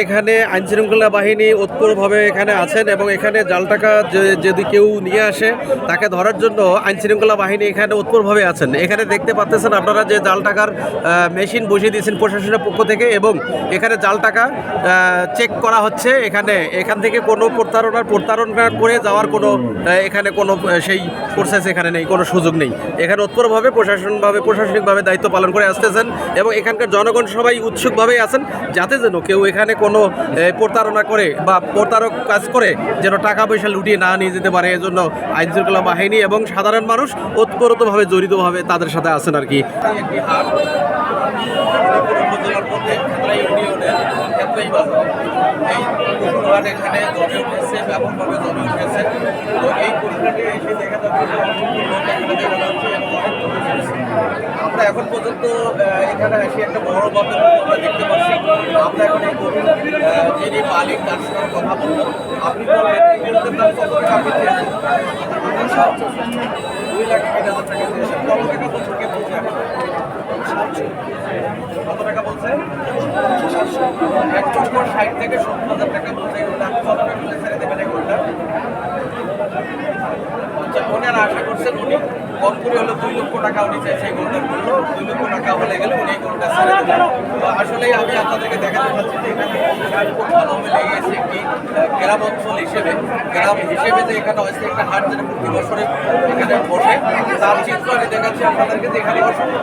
এখানে আইনশৃঙ্খলা বাহিনী ওতপ্রোতভাবে এখানে আছেন এবং এখানে জাল টাকা যদি কেউ নিয়ে আসে তাকে ধরার জন্য আইনশৃঙ্খলা বাহিনী এখানে ওতপ্রোতভাবে আছেন। এখানে দেখতে পাচ্ছেন আপনারা যে জাল টাকার মেশিন বসিয়ে দিয়েছেন প্রশাসনের পক্ষ থেকে এবং এখানে জাল টাকা চেক করা হচ্ছে। এখান থেকে কোনো প্রতারণা করে যাওয়ার কোনো এখানে কোনো সেই প্রসেস এখানে নেই, কোনো সুযোগ নেই। এখানে ওতপ্রোতভাবে প্রশাসনিকভাবে দায়িত্ব পালন করে আসতেছেন এবং এখানকার জনগণ সবাই উৎসুকভাবেই আছেন যাতে যেন কেউ এখানে কোনো প্রতারণা করে বা প্রতারক কাজ করে যেন টাকা পয়সা লুটিয়ে না নিয়ে যেতে পারে। এজন্য আইনশৃঙ্খলা বাহিনী এবং সাধারণ মানুষ ওতপ্রোতভাবে জড়িতভাবে তাদের সাথে আছেন আর কি। এখানে জমে উঠেছে, ব্যাপকভাবে জমে উঠেছে। তো এই ঘটনাটি এসে দেখা যাচ্ছে আমরা এখন পর্যন্ত এখানে এসে একটা বড় মাপের আমরা দেখতে পাচ্ছি। আমরা এখন এই গরুর যিনি মালিক তার সঙ্গে কথা বলবো। আপনি আপনি চেয়েছেন 2,60,000 টাকা চেয়েছেন। কত টাকা বলছেন? কে বলছে? কত টাকা বলছে? 1,60,000 থেকে 70,000 টাকা বলছে। আপনি কত টাকা ছেড়ে দেবেন এই গরুটা? ওনারা আশা করছেন উনি কম করে হলো 2 লক্ষ টাকা উনি চাইছে এই গরুটার মূল্য। 2 লক্ষ টাকা হলে গেলে উনি এই গরুটা ছেড়ে দেবেন। তো আসলে আমি আপনাদেরকে দেখাতে চাচ্ছি যে এখানে খুব ভালোভাবে লেগেছে একটি গ্রাম অঞ্চল হিসেবে, গ্রাম হিসেবে যে এখানে হয়েছে একটা হাট যেটা প্রতি বছরে এখানে বসে, তার চিত্র আমি দেখাচ্ছি আপনাদেরকে যে এখানে অসংখ্য